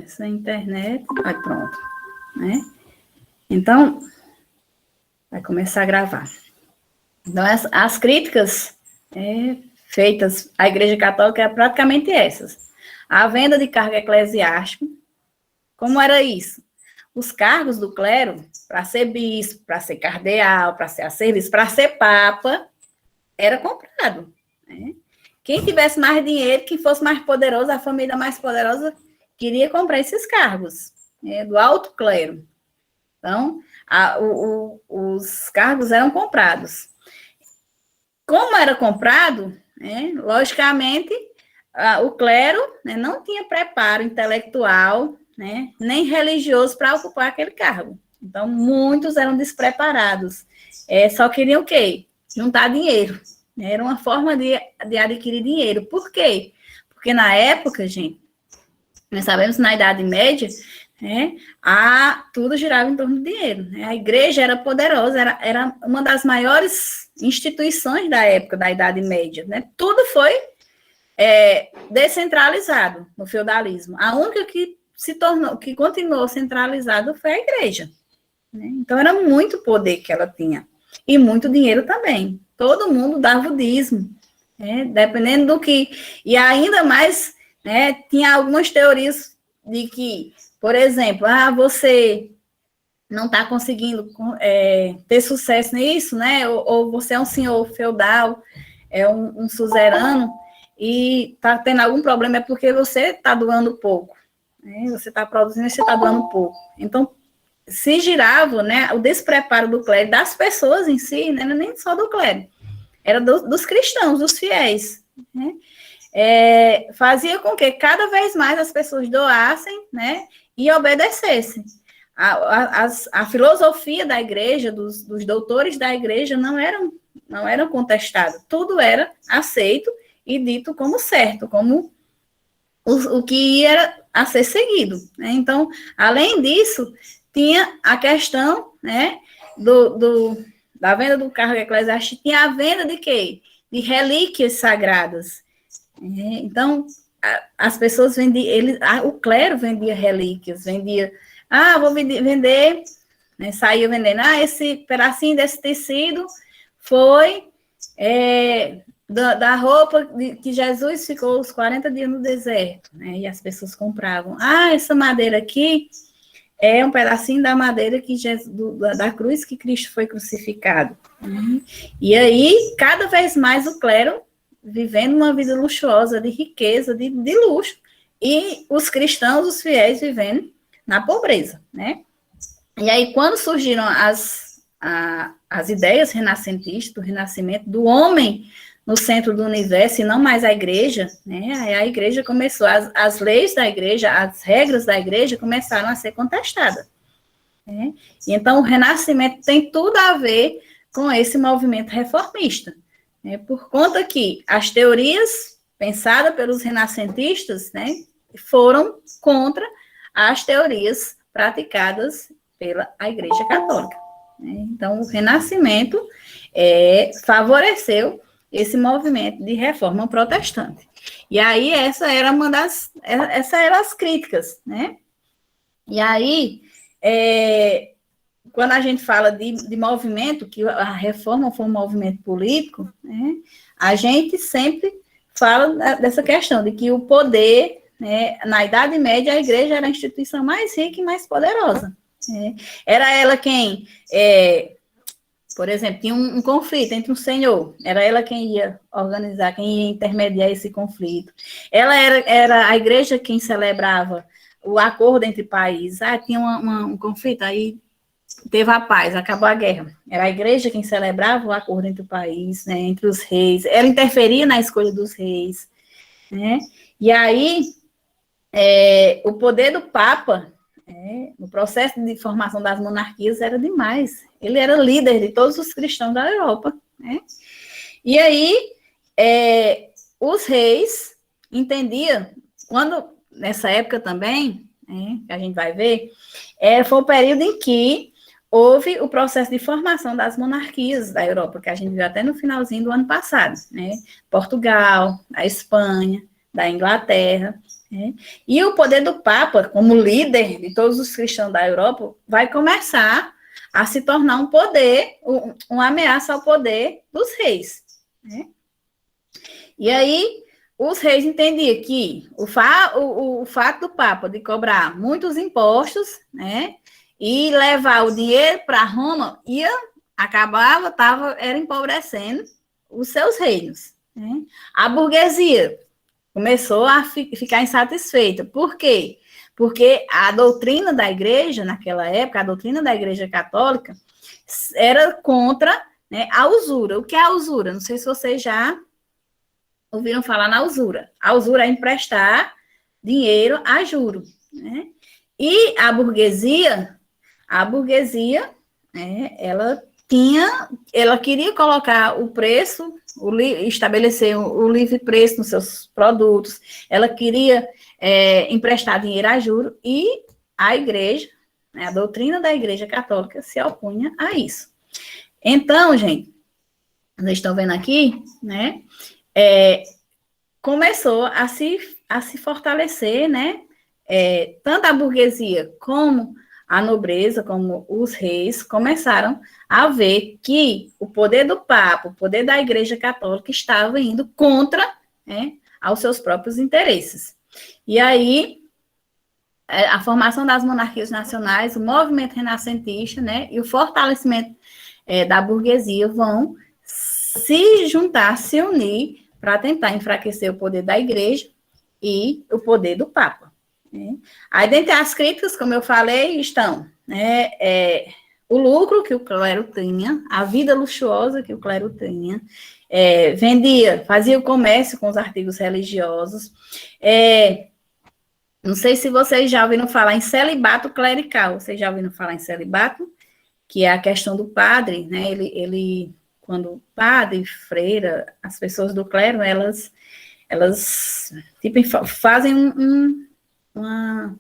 Essa internet... Aí, pronto. Né? Então, vai começar a gravar. Então, as críticas feitas à Igreja Católica é praticamente essas. A venda de cargo eclesiástico, como era isso? Os cargos do clero, para ser bispo, para ser cardeal, para ser arcebispo, para ser papa, era comprado. Né? Quem tivesse mais dinheiro, quem fosse mais poderoso, a família mais poderosa, queria comprar esses cargos, do alto clero. Então, os cargos eram comprados. Como era comprado, logicamente, o clero não tinha preparo intelectual, nem religioso para ocupar aquele cargo. Então, muitos eram despreparados. Só queriam o quê? Juntar dinheiro. Era uma forma de adquirir dinheiro. Por quê? Porque na época, gente, nós sabemos que na Idade Média, tudo girava em torno do dinheiro. A igreja era poderosa, era uma das maiores instituições da época da Idade Média. Tudo foi descentralizado no feudalismo. A única que continuou centralizada foi a igreja. Então, era muito poder que ela tinha. E muito dinheiro também. Todo mundo dava o dízimo. Dependendo do que... E ainda mais, tinha algumas teorias de que, por exemplo, você não está conseguindo ter sucesso nisso, ou você é um senhor feudal, um suzerano, e está tendo algum problema, é porque você está doando pouco. Você está produzindo e você está doando pouco. Então, se girava, o despreparo do clero, das pessoas em si, não era nem só do clero, era dos cristãos, dos fiéis. Fazia com que cada vez mais as pessoas doassem, e obedecessem. A filosofia da igreja, dos doutores da igreja, não eram contestados. Tudo era aceito e dito como certo, como o que ia a ser seguido. Então, além disso, tinha a questão da venda do cargo eclesiástico, tinha a venda de quê? De relíquias sagradas. Então, as pessoas vendiam, o clero vendia relíquias, vou vender, saía vendendo, esse pedacinho desse tecido foi da roupa que Jesus ficou os 40 dias no deserto, e as pessoas compravam, essa madeira aqui é um pedacinho da madeira da cruz que Cristo foi crucificado. E aí, cada vez mais o clero vivendo uma vida luxuosa, de riqueza, de luxo, e os cristãos, os fiéis, vivendo na pobreza, E aí, quando surgiram as ideias renascentistas, do renascimento do homem no centro do universo, e não mais a igreja, Aí a igreja começou, as leis da igreja, as regras da igreja começaram a ser contestadas. E então, o renascimento tem tudo a ver com esse movimento reformista. Por conta que as teorias pensadas pelos renascentistas, foram contra as teorias praticadas pela Igreja Católica. Então, o Renascimento favoreceu esse movimento de reforma protestante. E aí, essas eram as críticas, E aí, quando a gente fala de movimento, que a reforma foi um movimento político, a gente sempre fala dessa questão de que o poder, na Idade Média, a igreja era a instituição mais rica e mais poderosa. Era ela quem, por exemplo, tinha um conflito entre um senhor, era ela quem ia organizar, quem ia intermediar esse conflito. Ela era a igreja quem celebrava o acordo entre países. Tinha um conflito, aí teve a paz, acabou a guerra. Era a igreja quem celebrava o acordo entre o país, entre os reis. Ela interferia na escolha dos reis. E aí, o poder do Papa, no processo de formação das monarquias, era demais. Ele era líder de todos os cristãos da Europa. E aí, os reis entendiam, nessa época também, que a gente vai ver, foi o período em que houve o processo de formação das monarquias da Europa, que a gente viu até no finalzinho do ano passado, Portugal, a Espanha, da Inglaterra. né? E o poder do Papa, como líder de todos os cristãos da Europa, vai começar a se tornar um poder, uma ameaça ao poder dos reis, né? E aí, os reis entendiam que o fato do Papa de cobrar muitos impostos, né, e levar o dinheiro para Roma, era empobrecendo os seus reinos, né? A burguesia começou a ficar insatisfeita. Por quê? Porque a doutrina da igreja, naquela época, a doutrina da igreja católica, era contra, né, a usura. O que é a usura? Não sei se vocês já ouviram falar na usura. A usura é emprestar dinheiro a juro, né? E a burguesia, né, ela queria colocar o preço, estabelecer o livre preço nos seus produtos, ela queria emprestar dinheiro a juro, e a igreja, né, a doutrina da igreja católica se opunha a isso. Então, gente, vocês estão vendo aqui, né, começou a se fortalecer, né, tanto a burguesia como a nobreza, como os reis, começaram a ver que o poder do Papa, o poder da Igreja Católica estava indo contra, né, aos seus próprios interesses. E aí, a formação das monarquias nacionais, o movimento renascentista, né, e o fortalecimento da burguesia vão se juntar, se unir para tentar enfraquecer o poder da Igreja e o poder do Papa. Aí, dentre as críticas, como eu falei, estão, né, o lucro que o clero tinha, a vida luxuosa que o clero tinha, fazia o comércio com os artigos religiosos. Não sei se vocês já ouviram falar em celibato clerical. Vocês já ouviram falar em celibato? Que é a questão do padre, né? Ele quando padre, freira, as pessoas do clero, elas tipo, fazem uma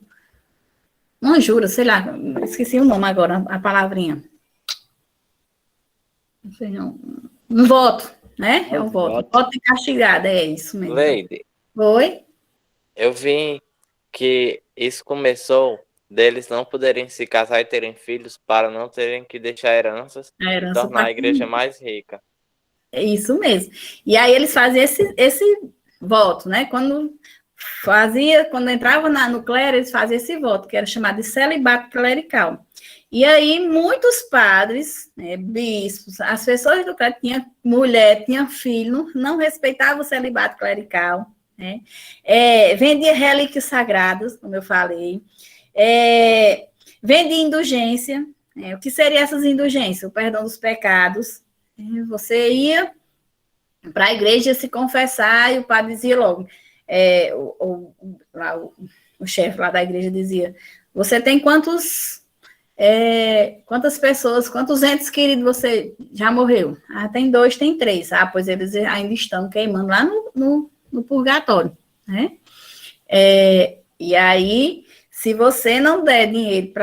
jura, sei lá, esqueci o nome agora, a palavrinha. Não sei, um voto, né? É um voto. Voto de castigado, é isso mesmo. Leide. Oi? Eu vi que isso começou deles não poderem se casar e terem filhos para não terem que deixar heranças e tornar a igreja mais rica. É isso mesmo. E aí eles faziam esse voto, né? Quando entrava no clero, eles faziam esse voto, que era chamado de celibato clerical. E aí muitos padres, né, bispos, as pessoas do clero tinham mulher, tinham filho, não respeitavam o celibato clerical, né? Vendia relíquias sagradas, como eu falei, vendia indulgência. O que seriam essas indulgências? O perdão dos pecados. Você ia para a igreja se confessar e o padre dizia logo, o chefe lá da igreja dizia, você tem quantas pessoas, quantos entes queridos você já morreu? Ah, tem 2, tem 3. Ah, pois eles ainda estão queimando lá no purgatório, né? E aí, se você não der dinheiro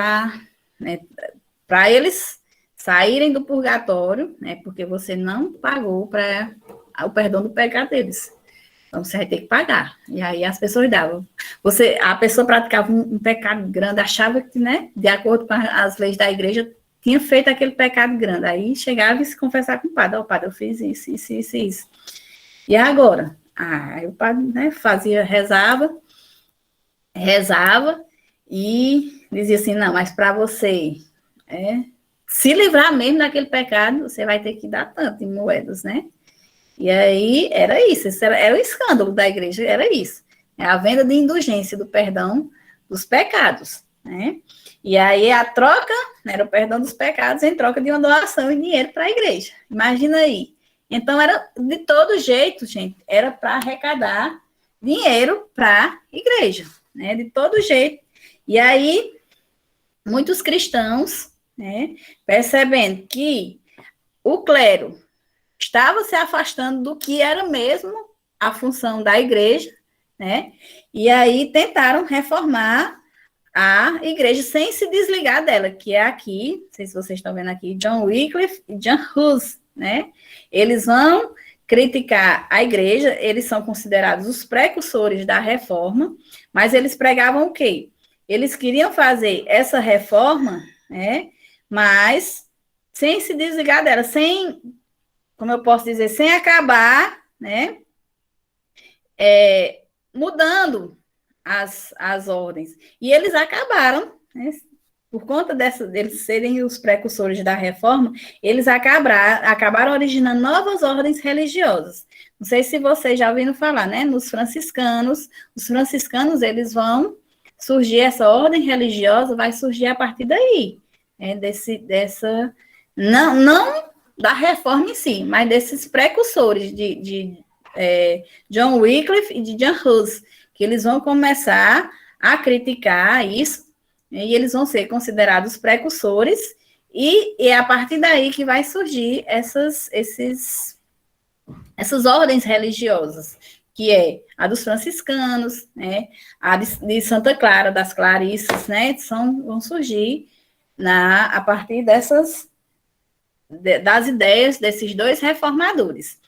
para eles saírem do purgatório, né, porque você não pagou para o perdão do pecado deles. Então, você vai ter que pagar. E aí, as pessoas davam. A pessoa praticava um pecado grande, achava que, né, de acordo com as leis da igreja, tinha feito aquele pecado grande. Aí, chegava e se confessava com o padre. Padre, eu fiz isso. E agora? Aí o padre, né, rezava e dizia assim, não, mas para você se livrar mesmo daquele pecado, você vai ter que dar tanto em moedas, né? E aí, era isso, era o escândalo da igreja, era isso. A venda de indulgência, do perdão dos pecados, né? E aí, a troca, né, era o perdão dos pecados em troca de uma doação e dinheiro para a igreja. Imagina aí. Então, era de todo jeito, gente, era para arrecadar dinheiro para a igreja, né? De todo jeito. E aí, muitos cristãos, né, percebendo que o clero estava se afastando do que era mesmo a função da igreja, né? E aí tentaram reformar a igreja sem se desligar dela, que é aqui, não sei se vocês estão vendo aqui, John Wycliffe e John Hus, né? Eles vão criticar a igreja, eles são considerados os precursores da reforma, mas eles pregavam o quê? Eles queriam fazer essa reforma, né, mas sem se desligar dela, sem, como eu posso dizer, sem acabar, né, mudando as ordens. E eles acabaram, né, por conta deles serem os precursores da reforma, eles acabaram originando novas ordens religiosas. Não sei se vocês já ouviram falar, né? Nos franciscanos, os franciscanos, eles vão surgir, essa ordem religiosa vai surgir a partir daí, né? Não da reforma em si, mas desses precursores de John Wycliffe e de John Hus, que eles vão começar a criticar isso, e eles vão ser considerados precursores, e é a partir daí que vai surgir essas ordens religiosas, que é a dos franciscanos, né, a de Santa Clara, das Clarissas, né, vão surgir a partir das ideias desses dois reformadores.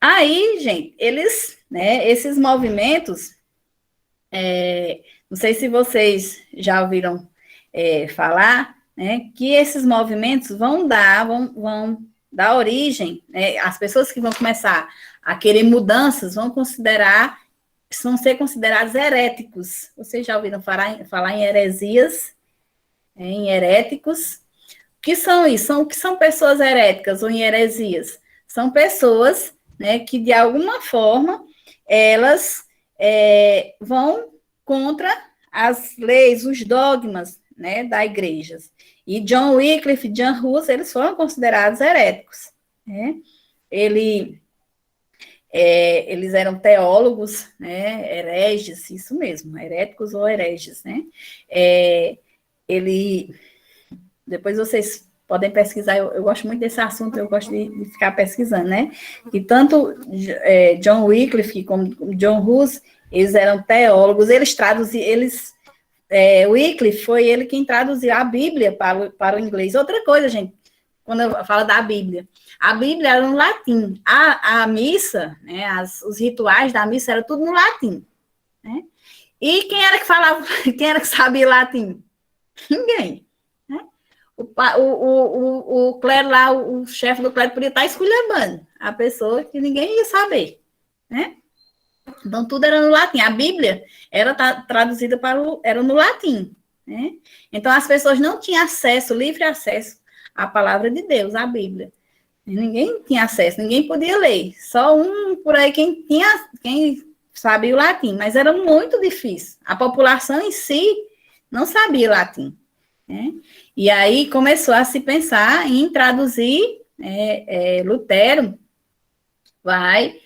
Aí, gente, eles, né, esses movimentos, não sei se vocês já ouviram falar, né, que esses movimentos vão dar origem, né, as pessoas que vão começar a querer mudanças vão ser considerados heréticos. Vocês já ouviram falar em heresias, em heréticos? O que são isso? O que são pessoas heréticas ou em heresias? São pessoas, né, que de alguma forma elas vão contra as leis, os dogmas, né, da igreja. E John Wycliffe e John Hus, eles foram considerados heréticos, né? Eles eram teólogos, né, hereges, isso mesmo, heréticos ou hereges, né? Depois vocês podem pesquisar, eu gosto muito desse assunto, eu gosto de ficar pesquisando, né? E tanto John Wycliffe como John Hus, eles eram teólogos, Wycliffe foi ele quem traduziu a Bíblia para o inglês. Outra coisa, gente, quando eu falo da Bíblia, a Bíblia era no latim, a missa, né, os rituais da missa era tudo no latim, né? E quem era que falava, quem era que sabia latim? Ninguém, né? O clero lá, o chefe do clero podia estar esculhambando a pessoa que ninguém ia saber, né? Então, tudo era no latim. A Bíblia era traduzida era no latim, né? Então, as pessoas não tinham livre acesso à palavra de Deus, à Bíblia. Ninguém tinha acesso, ninguém podia ler. Só por aí quem sabia o latim, mas era muito difícil. A população em si não sabia latim, né? E aí começou a se pensar em traduzir, Lutero vai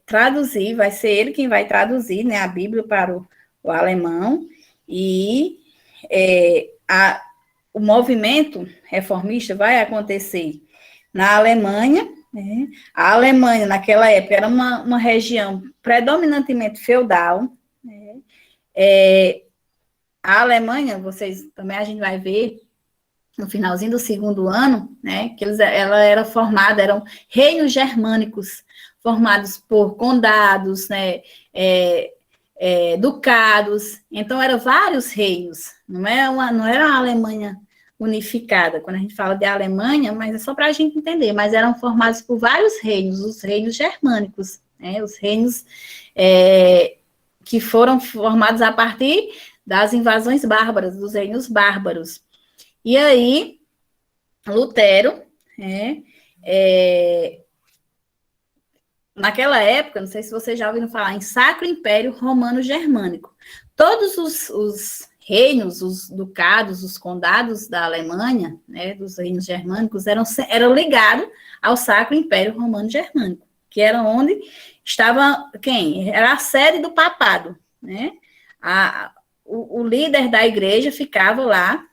traduzir, vai ser ele quem vai traduzir, né, a Bíblia para o alemão, e o movimento reformista vai acontecer na Alemanha, né? A Alemanha, naquela época, era uma região predominantemente feudal, né? A Alemanha, a gente vai ver no finalzinho do segundo ano, né, que ela era formada, eram reinos germânicos, formados por condados, né, ducados, então eram vários reinos, não era uma Alemanha unificada, quando a gente fala de Alemanha, mas é só para a gente entender, mas eram formados por vários reinos, os reinos germânicos, né, os reinos que foram formados a partir das invasões bárbaras, dos reinos bárbaros. E aí, Lutero, naquela época, não sei se vocês já ouviram falar, em Sacro Império Romano Germânico. Todos os reinos, os ducados, os condados da Alemanha, né, dos reinos germânicos, eram ligados ao Sacro Império Romano Germânico, que era onde estava quem? Era a sede do papado, né? O líder da igreja ficava lá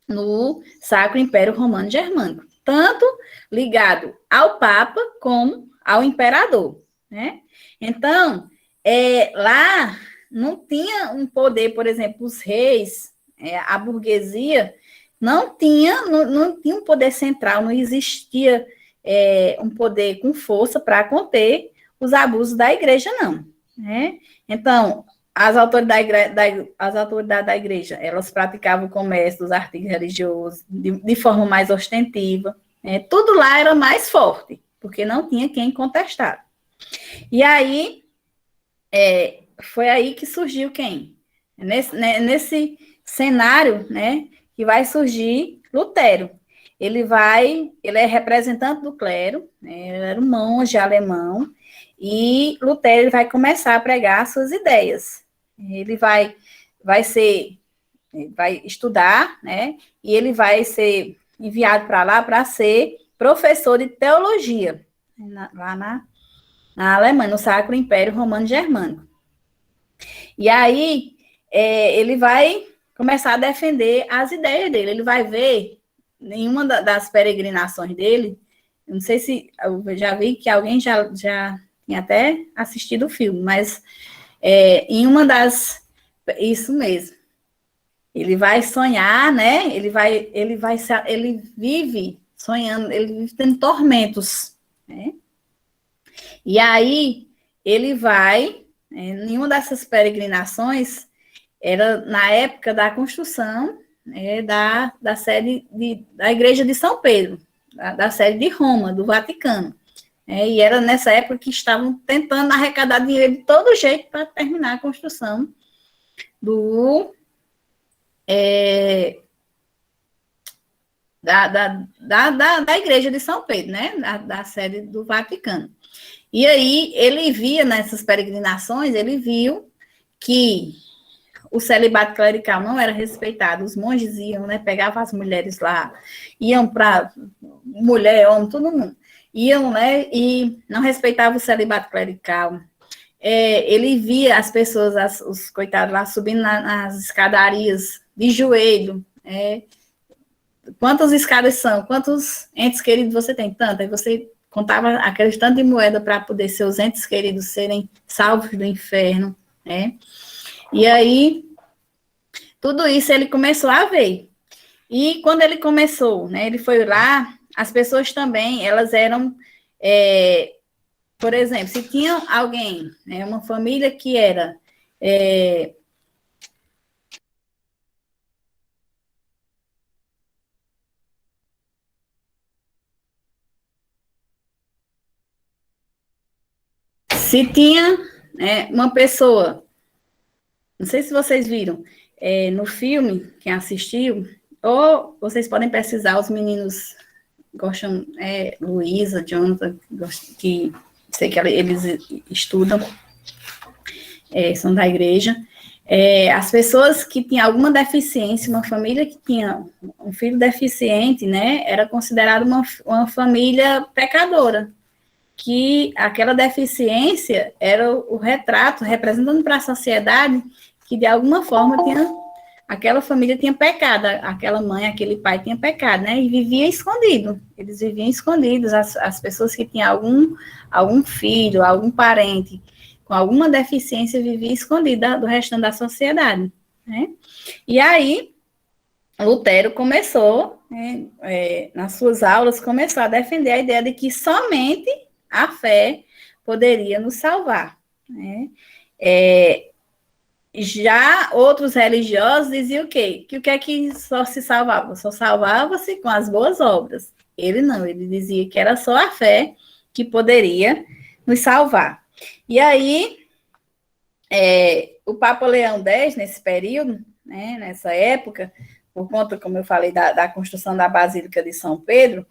no Sacro Império Romano Germânico, tanto ligado ao Papa como ao imperador, né? Então, lá não tinha um poder, por exemplo, os reis, a burguesia, não tinha um poder central, não existia um poder com força para conter os abusos da igreja, não. Né? Então, as autoridades da igreja, elas praticavam o comércio dos artigos religiosos de forma mais ostensiva. Né? Tudo lá era mais forte, porque não tinha quem contestar. E aí, foi aí que surgiu quem? Nesse cenário, né, que vai surgir Lutero. Ele é representante do clero, né, ele era um monge alemão, e Lutero vai começar a pregar suas ideias. Ele vai estudar, né, e ele vai ser enviado para lá para ser professor de teologia, lá na Alemanha, no Sacro Império Romano Germânico. E aí, ele vai começar a defender as ideias dele. Ele vai ver, em uma das peregrinações dele, não sei se eu já vi que alguém já tinha até assistido o filme, mas em uma das... Isso mesmo. Ele vai sonhar, né? Ele vive sonhando, ele vive tendo tormentos, né? E aí, ele vai, em uma dessas peregrinações, era na época da construção da sede da Igreja de São Pedro, da sede de Roma, do Vaticano. E era nessa época que estavam tentando arrecadar dinheiro de todo jeito para terminar a construção da Igreja de São Pedro, né? Da sede do Vaticano. E aí, ele via nessas peregrinações, ele viu que o celibato clerical não era respeitado, os monges iam, né, pegavam as mulheres lá, iam para mulher, homem, todo mundo, iam, né, e não respeitavam o celibato clerical. Ele via as pessoas, os coitados lá, subindo nas escadarias de joelho, quantas escadas são, quantos entes queridos você tem? Tanto, aí você contava aquele tanto de moeda para poder seus entes queridos serem salvos do inferno, né? E aí, tudo isso ele começou a ver. E quando ele começou, né, ele foi lá, as pessoas também, elas eram, por exemplo, se tinha alguém, né, uma família que era... se tinha, né, uma pessoa, não sei se vocês viram, no filme, quem assistiu, ou vocês podem pesquisar, os meninos gostam, Luísa, Jonathan, que sei que eles estudam, são da igreja, as pessoas que tinham alguma deficiência, uma família que tinha um filho deficiente, né, era considerada uma família pecadora, que aquela deficiência era o retrato representando para a sociedade que, de alguma forma, aquela família tinha pecado, aquela mãe, aquele pai tinha pecado, né? E vivia escondido. Eles viviam escondidos. As pessoas que tinham algum filho, algum parente com alguma deficiência viviam escondida do restante da sociedade, né? E aí, Lutero começou, nas suas aulas, começou a defender a ideia de que somente a fé poderia nos salvar, né? Já outros religiosos diziam o quê? Que o que é que só se salvava? Só salvava-se com as boas obras. Ele não, ele dizia que era só a fé que poderia nos salvar. E aí, o Papa Leão X, nesse período, né, nessa época, por conta, como eu falei, da construção da Basílica de São Pedro,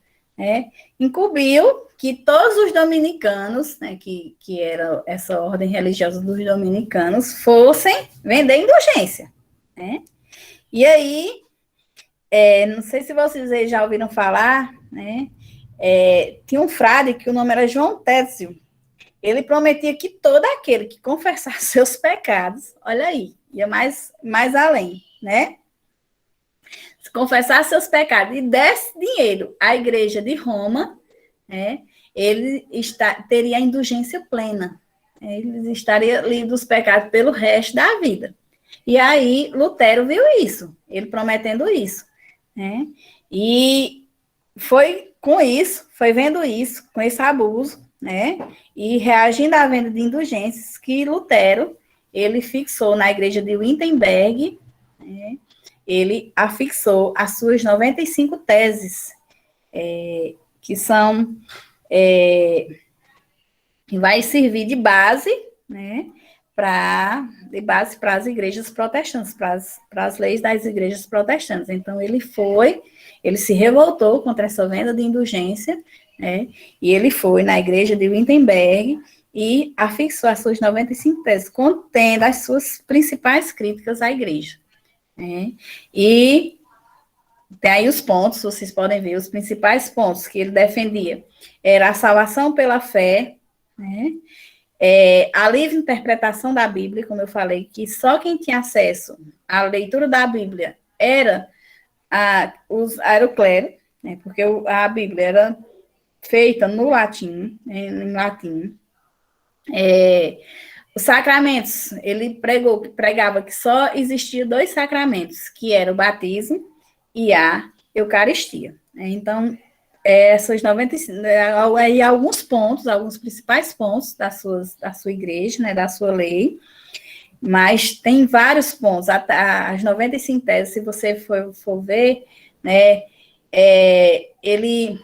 incumbiu que todos os dominicanos, né, que era essa ordem religiosa dos dominicanos, fossem vender indulgência, né? E aí, não sei se vocês já ouviram falar, né? Tinha um frade que o nome era João Técio. Ele prometia que todo aquele que confessasse seus pecados, olha aí, ia mais além, né? Se confessasse seus pecados e desse dinheiro à igreja de Roma, né, ele teria a indulgência plena. Ele estaria livre dos pecados pelo resto da vida. E aí, Lutero viu isso, ele prometendo isso, né? E foi com isso, foi vendo isso, com esse abuso, né, e reagindo à venda de indulgências, que Lutero, ele fixou na igreja de Wittenberg, né, ele afixou as suas 95 teses, que são, que vai servir de base, né, para as igrejas protestantes, para as leis das igrejas protestantes. Então, ele se revoltou contra essa venda de indulgência, né, e ele foi na igreja de Wittenberg e afixou as suas 95 teses, contendo as suas principais críticas à igreja. Né, e tem aí os pontos, vocês podem ver, os principais pontos que ele defendia era a salvação pela fé, né, a livre interpretação da Bíblia, como eu falei, que só quem tinha acesso à leitura da Bíblia era o clero, né, porque a Bíblia era feita no latim, em latim. Os sacramentos, ele pregava que só existia 2 sacramentos, que era o batismo e a Eucaristia. Então, essas 95, aí alguns pontos, alguns principais pontos da sua igreja, né, da sua lei, mas tem vários pontos, as 95 teses, se você for ver, né, ele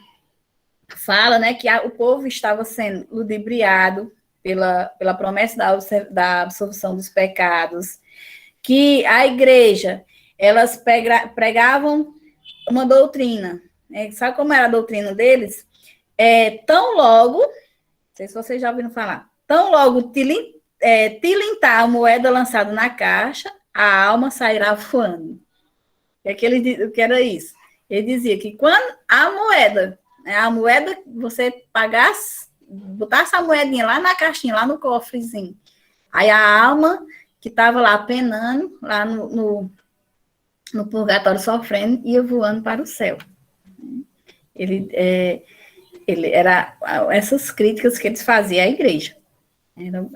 fala, né, que o povo estava sendo ludibriado pela promessa da absolvição dos pecados, que a igreja, elas pregavam uma doutrina, sabe como era a doutrina deles? Tão logo, não sei se vocês já ouviram falar, tão logo tilintar a moeda lançada na caixa, a alma sairá voando. O que era isso? Ele dizia que quando a moeda, você pagasse, botasse a moedinha lá na caixinha, lá no cofrezinho, aí a alma que estava lá penando, lá no purgatório sofrendo, ia voando para o céu. Ele era essas críticas que eles faziam à igreja.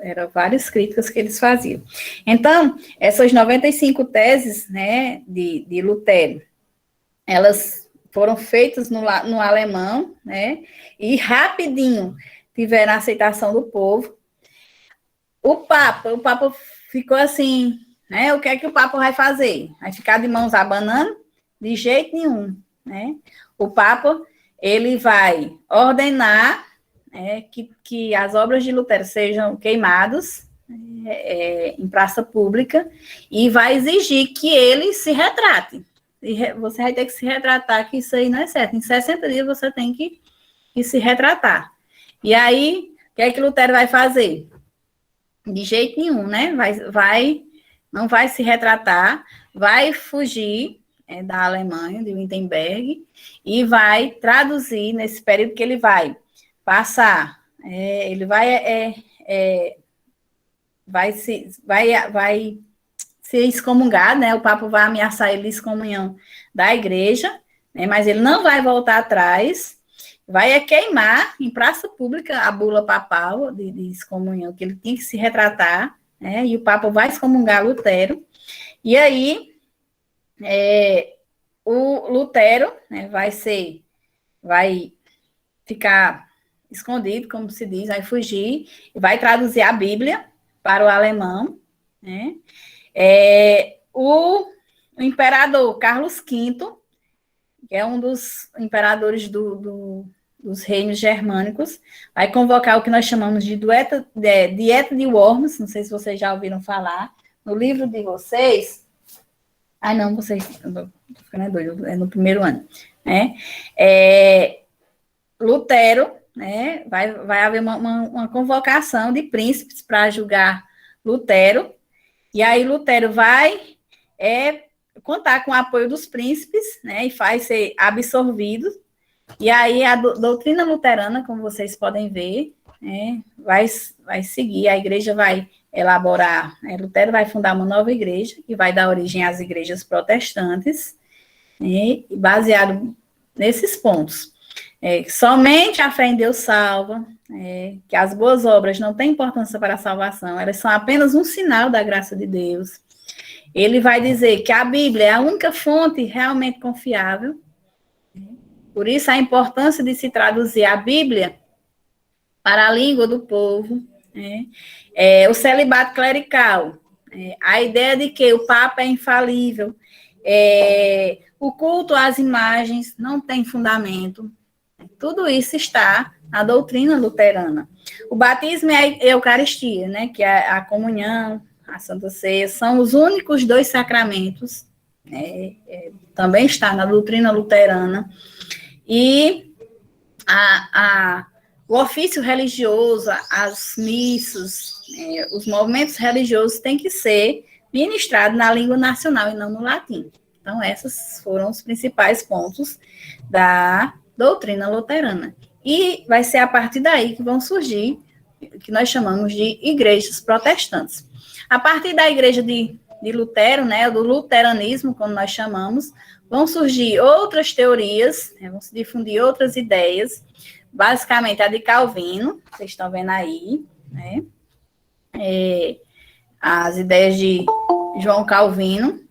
Eram várias críticas que eles faziam. Então, essas 95 teses, né, de Lutero, elas foram feitas no alemão, né, e rapidinho tiveram a aceitação do povo. O Papa ficou assim, né, o que é que o Papa vai fazer? Vai ficar de mãos abanando? De jeito nenhum, né? O Papa, ele vai ordenar que as obras de Lutero sejam queimadas em praça pública e vai exigir que ele se retrate. Você vai ter que se retratar, que isso aí não é certo. Em 60 dias você tem que se retratar. E aí, o que é que Lutero vai fazer? De jeito nenhum, né? Não vai se retratar, vai fugir da Alemanha, de Wittenberg, e vai traduzir nesse período que ele vai passar. Ele vai ser excomungado, né? O Papa vai ameaçar ele de excomunhão da igreja, né? Mas ele não vai voltar atrás, vai queimar em praça pública a bula papal de excomunhão, que ele tinha que se retratar, né? E o Papa vai excomungar Lutero, e aí o Lutero, né, vai ficar escondido, como se diz, vai fugir, vai traduzir a Bíblia para o alemão, né? O imperador Carlos V, que é um dos imperadores dos reinos germânicos, vai convocar o que nós chamamos de Dieta de Worms, não sei se vocês já ouviram falar, no livro de vocês. Não, vocês, estou ficando doido, é no primeiro ano, né? Lutero, né, vai haver uma convocação de príncipes para julgar Lutero, e aí Lutero vai contar com o apoio dos príncipes, né, e faz ser absorvido, e aí a doutrina luterana, como vocês podem ver, né, vai seguir, a igreja vai elaborar, Lutero vai fundar uma nova igreja, que vai dar origem às igrejas protestantes, né, baseado nesses pontos. Somente a fé em Deus salva, que as boas obras não têm importância para a salvação, elas são apenas um sinal da graça de Deus. Ele vai dizer que a Bíblia é a única fonte realmente confiável, Por isso, a importância de se traduzir a Bíblia para a língua do povo, né? O celibato clerical, a ideia de que o Papa é infalível, o culto às imagens não tem fundamento, tudo isso está na doutrina luterana. O batismo e a Eucaristia, né, que é a comunhão, a Santa Ceia, são os únicos 2 sacramentos, também está na doutrina luterana, e o ofício religioso, as missas, os movimentos religiosos têm que ser ministrados na língua nacional e não no latim. Então, esses foram os principais pontos da doutrina luterana. E vai ser a partir daí que vão surgir, que nós chamamos de igrejas protestantes. A partir da igreja de Lutero, né, do luteranismo, como nós chamamos, vão surgir outras teorias, vão se difundir outras ideias, basicamente a de Calvino, vocês estão vendo aí, né? As ideias de João Calvino.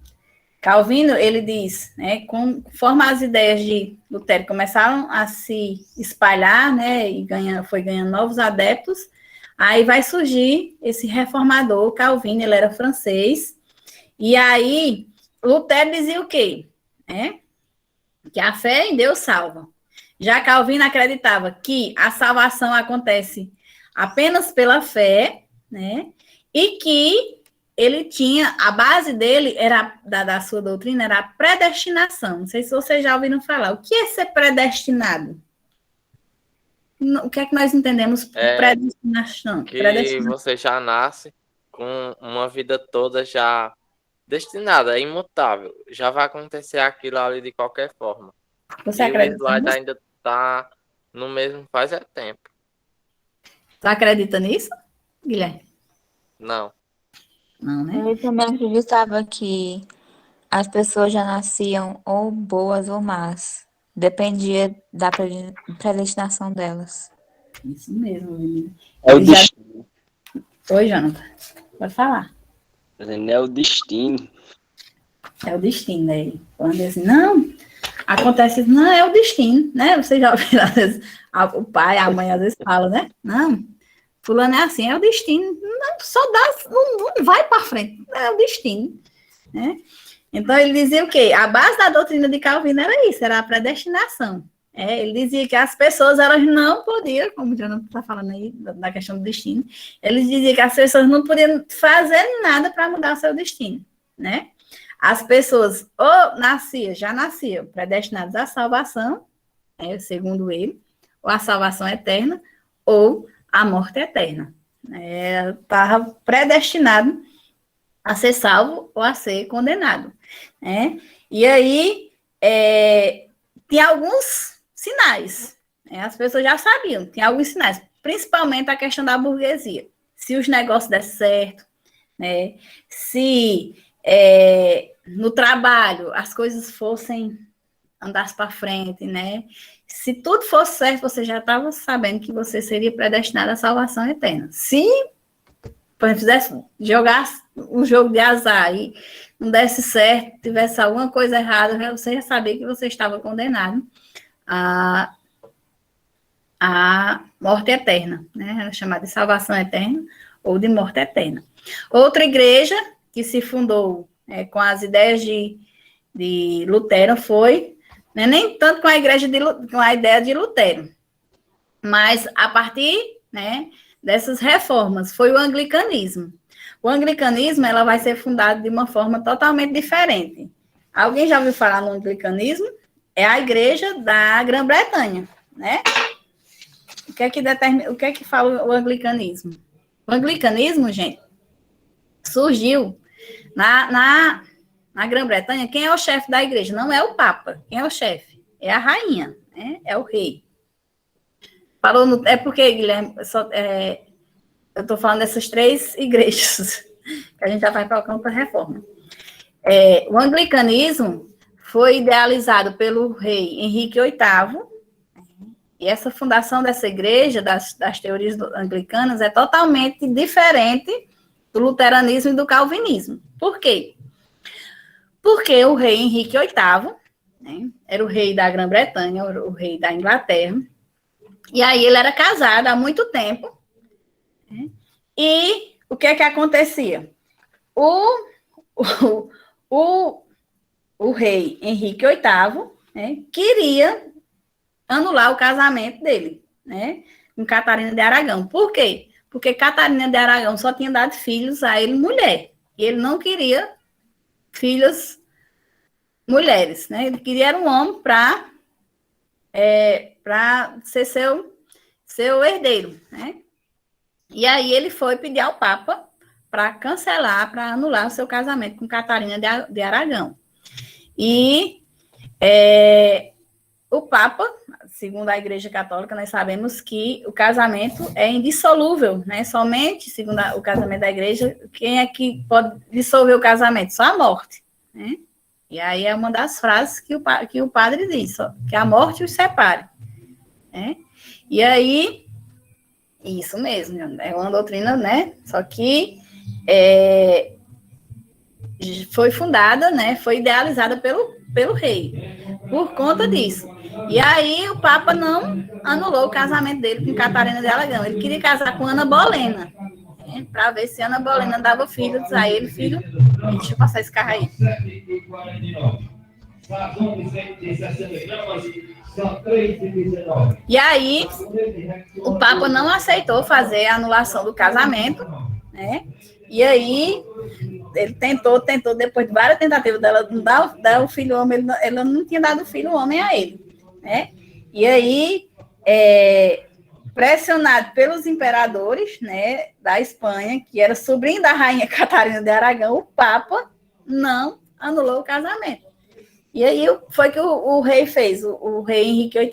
Calvino, ele diz, né, conforme as ideias de Lutero começaram a se espalhar, né, e foi ganhando novos adeptos, aí vai surgir esse reformador, Calvino, ele era francês, e aí Lutero dizia o quê? Que a fé em Deus salva. Já Calvino acreditava que a salvação acontece apenas pela fé, né? E que ele tinha, a base dele, era da sua doutrina, era a predestinação. Não sei se vocês já ouviram falar. O que é ser predestinado? O que é que nós entendemos por predestinação? Que você já nasce com uma vida toda já destinada, imutável. Já vai acontecer aquilo ali de qualquer forma. Você acredita nisso? O ainda está no mesmo faz tempo. Você acredita nisso, Guilherme? Não. Não, né? Eu também acreditava que as pessoas já nasciam ou boas ou más. Dependia da predestinação delas. Isso mesmo, menina. É o destino. Oi, Jonathan. Pode falar. É o destino. É o destino, né? Quando diz assim, não, acontece isso, não, é o destino, né? Você já ouviu, às vezes, o pai, a mãe, às vezes fala, né? Não, fulano é assim, é o destino. Não, só dá, não vai para frente, é o destino, né? Então, ele dizia o quê? A base da doutrina de Calvino era isso, era a predestinação. Ele dizia que as pessoas, elas não podiam, como o Jonathan está falando aí, da questão do destino, ele dizia que as pessoas não podiam fazer nada para mudar o seu destino, né? As pessoas ou já nasciam predestinadas à salvação, segundo ele, ou à salvação eterna, ou à morte eterna. Estava predestinado a ser salvo ou a ser condenado. E aí, tinha alguns sinais. As pessoas já sabiam, tinha alguns sinais, principalmente a questão da burguesia. Se os negócios dessem certo, né? Se no trabalho as coisas fossem andar para frente, né? Se tudo fosse certo, você já estava sabendo que você seria predestinado à salvação eterna. Se, por exemplo, fizesse jogar um jogo de azar e não desse certo, tivesse alguma coisa errada, você já sabia que você estava condenado à morte eterna, né? Chamada de salvação eterna ou de morte eterna. Outra igreja que se fundou com as ideias de Lutero foi, né, nem tanto com a ideia de Lutero, mas a partir, né, dessas reformas, foi o anglicanismo. O anglicanismo, ela vai ser fundado de uma forma totalmente diferente. Alguém já ouviu falar no anglicanismo? É a igreja da Grã-Bretanha, né? O que é que fala o anglicanismo? O anglicanismo, gente, surgiu na Grã-Bretanha. Quem é o chefe da igreja? Não é o Papa. Quem é o chefe? É a rainha, né? É o rei. É porque, Guilherme, eu estou falando dessas 3 igrejas, que a gente já vai para a reforma. O anglicanismo foi idealizado pelo rei Henrique VIII, e essa fundação dessa igreja, das teorias anglicanas, é totalmente diferente do luteranismo e do calvinismo. Por quê? Porque o rei Henrique VIII, né? Era o rei da Grã-Bretanha, o rei da Inglaterra. E aí ele era casado há muito tempo, né? E o que é que acontecia? O, o, o rei Henrique VIII, né, queria anular o casamento dele, né, com Catarina de Aragão. Por quê? Porque Catarina de Aragão só tinha dado filhos a ele mulher. E ele não queria filhas mulheres, né? Ele queria um homem para ser seu herdeiro, né? E aí ele foi pedir ao Papa para cancelar, para anular o seu casamento com Catarina de Aragão. E o Papa, segundo a Igreja Católica, nós sabemos que o casamento é indissolúvel, né? Somente, segundo o casamento da Igreja, quem é que pode dissolver o casamento? Só a morte, né? E aí é uma das frases que o padre diz, ó, que a morte os separe, né? E aí, isso mesmo, é uma doutrina, né? Só que foi fundada, né? Foi idealizada pelo rei, por conta disso. E aí o Papa não anulou o casamento dele com Catarina de Aragão. Ele queria casar com Ana Bolena, né, para ver se Ana Bolena dava filhos a ele, filho. Deixa eu passar esse carro aí. E aí o Papa não aceitou fazer a anulação do casamento, né? E aí ele tentou, depois de várias tentativas dela não dar o filho homem, ela não tinha dado o filho homem a ele, né? E aí, pressionado pelos imperadores, né, da Espanha, que era sobrinho da rainha Catarina de Aragão, o Papa não anulou o casamento. E aí foi que o rei fez, o rei Henrique VIII.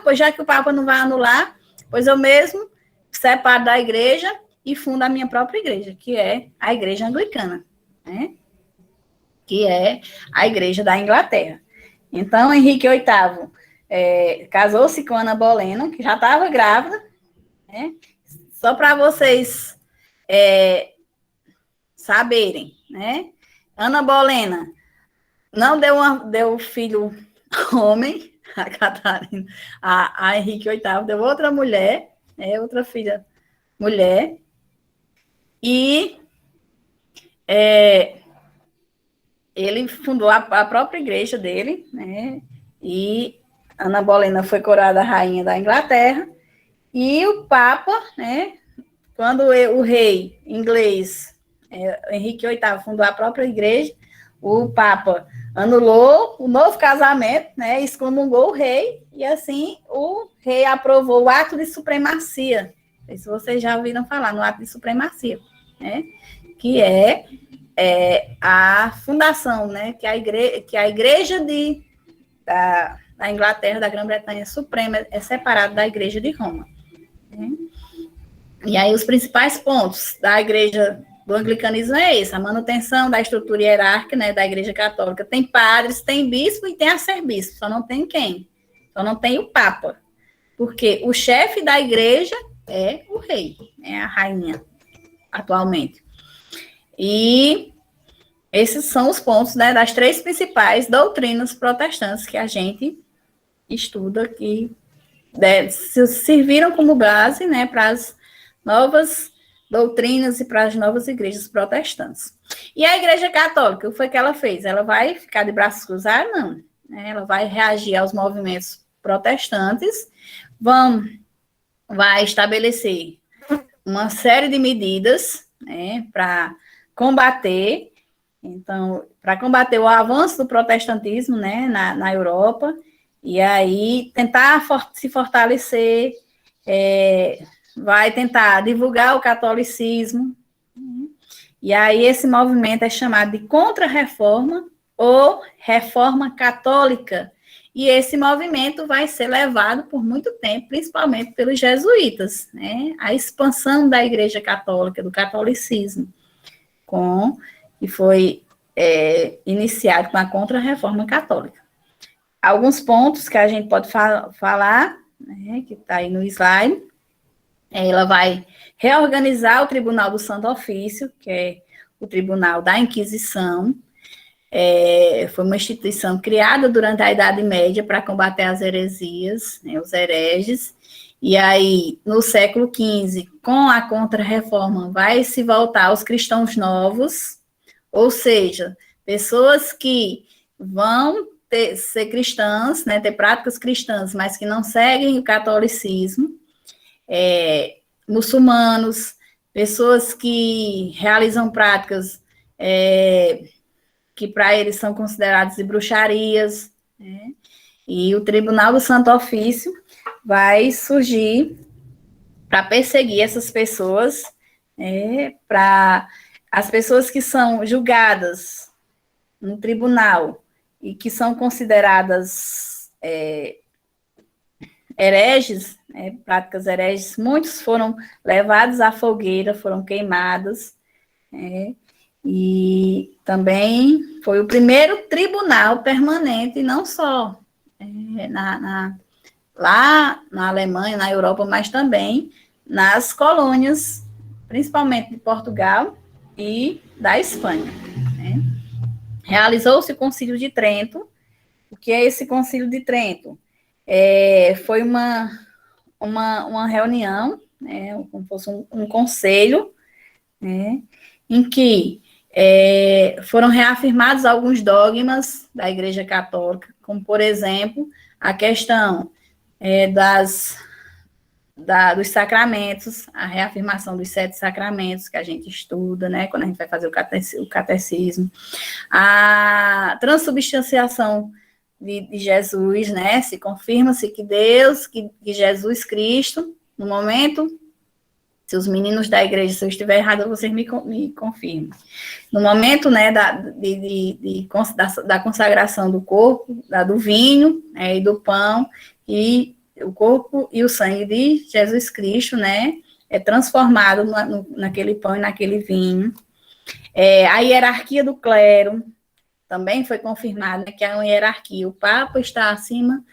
Pois já que o Papa não vai anular, pois eu mesmo separo da igreja e fundo a minha própria igreja, que é a Igreja Anglicana, né? Que é a igreja da Inglaterra. Então, Henrique VIII casou-se com Ana Bolena, que já estava grávida, né? Só para vocês saberem, né? Ana Bolena não deu filho homem, a Catarina, a Henrique VIII deu outra mulher, outra filha mulher, e ele fundou a própria igreja dele, né? E Ana Bolena foi coroada rainha da Inglaterra, e o Papa, né? Quando o rei inglês, Henrique VIII, fundou a própria igreja, o Papa anulou o novo casamento, né? Excomungou o rei, e assim o rei aprovou o ato de supremacia. Não sei se vocês já ouviram falar no ato de supremacia, né? Que é a fundação, né, que a igreja da Inglaterra, da Grã-Bretanha Suprema, é separada da igreja de Roma, né? E aí os principais pontos da igreja do anglicanismo é esse: a manutenção da estrutura hierárquica, né, da igreja católica. Tem padres, tem bispo e tem arcebispo, só não tem quem? Só não tem o Papa, porque o chefe da igreja é o rei, é a rainha, atualmente. E esses são os pontos, né, das 3 principais doutrinas protestantes que a gente estuda, que serviram como base, né, para as novas doutrinas e para as novas igrejas protestantes. E a Igreja Católica, o que foi que ela fez? Ela vai ficar de braços cruzados? Não, né? Ela vai reagir aos movimentos protestantes, vai estabelecer uma série de medidas, né, para combater o avanço do protestantismo, né, na Europa, e aí tentar se fortalecer, vai tentar divulgar o catolicismo, e aí esse movimento é chamado de Contra-Reforma ou Reforma Católica, e esse movimento vai ser levado por muito tempo, principalmente pelos jesuítas, né, a expansão da Igreja Católica, do catolicismo, que foi iniciado com a Contra-Reforma Católica. Alguns pontos que a gente pode falar, né, que está aí no slide. Ela vai reorganizar o Tribunal do Santo Ofício, que é o Tribunal da Inquisição. Foi uma instituição criada durante a Idade Média para combater as heresias, né, os hereges, e aí, no século XV, com a Contra-Reforma, vai se voltar aos cristãos novos, ou seja, pessoas que vão ser cristãs, né, ter práticas cristãs, mas que não seguem o catolicismo, muçulmanos, pessoas que realizam práticas que para eles são consideradas de bruxarias, né? E o Tribunal do Santo Ofício vai surgir para perseguir essas pessoas, para as pessoas que são julgadas no tribunal e que são consideradas hereges, práticas hereges, muitos foram levados à fogueira, foram queimados, e também foi o primeiro tribunal permanente, não só lá na Alemanha, na Europa, mas também nas colônias, principalmente de Portugal e da Espanha. Né? Realizou-se o Concílio de Trento. O que é esse Concílio de Trento? Foi uma reunião, né, como fosse um conselho, né, em que foram reafirmados alguns dogmas da Igreja Católica, como, por exemplo, a questão dos sacramentos, a reafirmação dos 7 sacramentos que a gente estuda, né, quando a gente vai fazer o catecismo, a transubstanciação de Jesus, né, se confirma-se que Deus, que Jesus Cristo, no momento, se os meninos da igreja, se eu estiver errado, vocês me confirmem. No momento, né, da consagração do corpo, do vinho, e do pão, e o corpo e o sangue de Jesus Cristo, né, é transformado naquele pão e naquele vinho. A hierarquia do clero também foi confirmada, né, que é uma hierarquia. O Papa está acima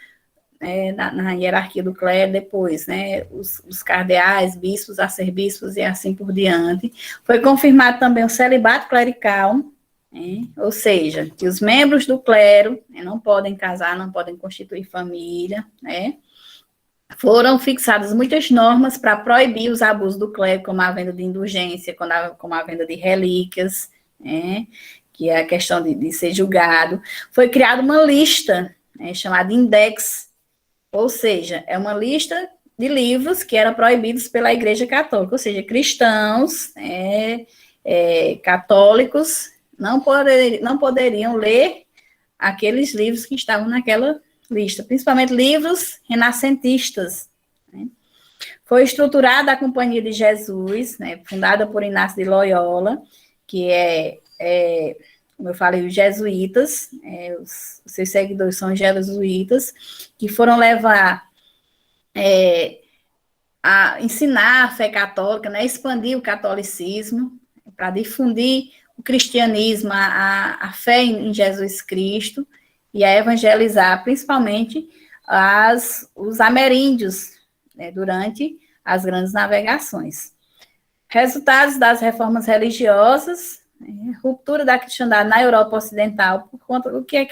na hierarquia do clero, depois, né, os cardeais, bispos, arcebispos e assim por diante. Foi confirmado também o celibato clerical, ou seja, que os membros do clero não podem casar, não podem constituir família, né. Foram fixadas muitas normas para proibir os abusos do clero, como a venda de indulgência, como a venda de relíquias, que é a questão de ser julgado. Foi criada uma lista, chamada Index, ou seja, é uma lista de livros que eram proibidos pela Igreja Católica, ou seja, cristãos, católicos, não poderiam ler aqueles livros que estavam naquela lista, principalmente livros renascentistas. Né? Foi estruturada a Companhia de Jesus, né, fundada por Inácio de Loyola, que como eu falei, os jesuítas, os seus seguidores são jesuítas, que foram levar a ensinar a fé católica, né, expandir o catolicismo, para difundir o cristianismo, a fé em Jesus Cristo, e a evangelizar, principalmente, os ameríndios, né, durante as grandes navegações. Resultados das reformas religiosas, ruptura da cristandade na Europa Ocidental. Por conta do que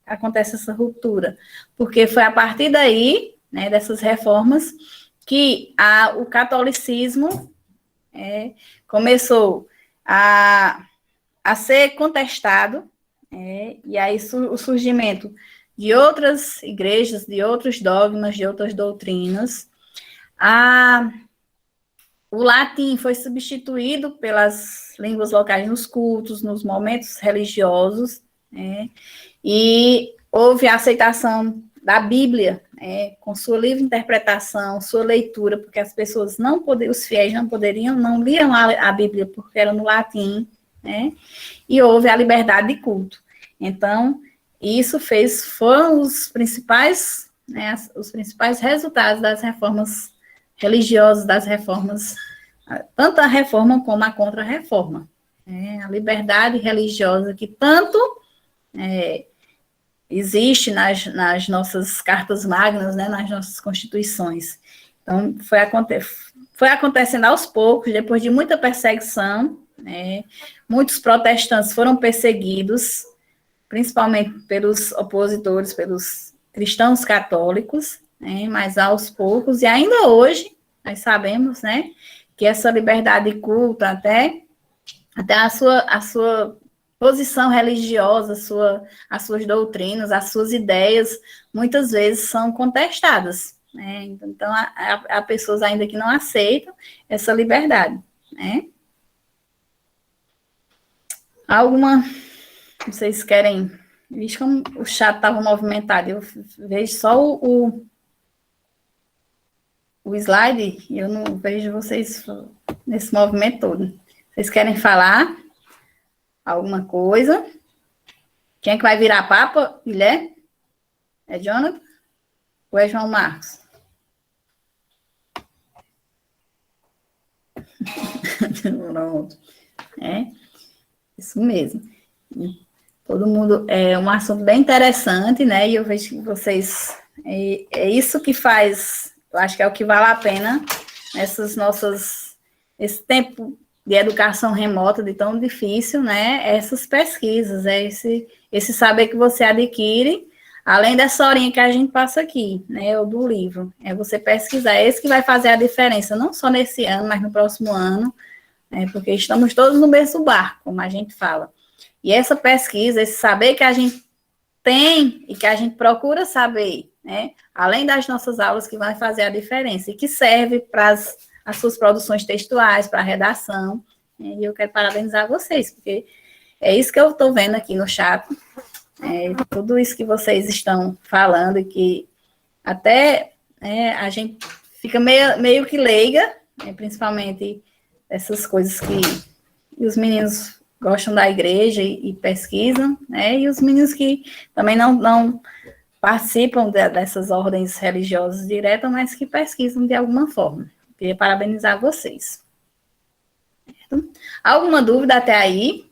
acontece essa ruptura? Porque foi a partir daí, né, dessas reformas, que o catolicismo começou a ser contestado, e aí o surgimento de outras igrejas, de outros dogmas, de outras doutrinas. O latim foi substituído pelas línguas locais nos cultos, nos momentos religiosos, e houve a aceitação da Bíblia, com sua livre interpretação, sua leitura, porque as pessoas os fiéis não liam a Bíblia porque era no latim, e houve a liberdade de culto. Então, isso foram os principais resultados das reformas religiosas, das reformas, tanto a reforma como a contra-reforma. A liberdade religiosa que tanto existe nas nossas cartas magnas, né, nas nossas constituições. Então, foi acontecendo aos poucos, depois de muita perseguição, muitos protestantes foram perseguidos, principalmente pelos opositores, pelos cristãos católicos, né, mas aos poucos, e ainda hoje, nós sabemos, né, que essa liberdade de culto, até a sua posição religiosa, as suas doutrinas, as suas ideias, muitas vezes são contestadas, né, então há pessoas ainda que não aceitam essa liberdade, né. Alguma, vocês querem, visto como o chat estava movimentado, eu vejo só o slide, e eu não vejo vocês nesse movimento todo. Vocês querem falar alguma coisa? Quem é que vai virar papa, Guilherme? É Jonathan? Ou é João Marcos? Pronto. É, isso mesmo. Todo mundo, é um assunto bem interessante, né? E eu vejo que vocês, é isso que faz, eu acho que é o que vale a pena esse tempo de educação remota, de tão difícil, né? Essas pesquisas, esse saber que você adquire, além dessa horinha que a gente passa aqui, né? Ou do livro, é você pesquisar, é esse que vai fazer a diferença, não só nesse ano, mas no próximo ano, né? Porque estamos todos no mesmo barco, como a gente fala. E essa pesquisa, esse saber que a gente tem e que a gente procura saber, né? Além das nossas aulas, que vai fazer a diferença e que serve para as suas produções textuais, para a redação. Né? E eu quero parabenizar vocês, porque é isso que eu estou vendo aqui no chat, tudo isso que vocês estão falando e que até a gente fica meio que leiga, né? Principalmente essas coisas que os meninos gostam da igreja e pesquisam, né? E os meninos que também não participam dessas ordens religiosas diretas, mas que pesquisam de alguma forma. Queria parabenizar vocês. Certo? Alguma dúvida até aí?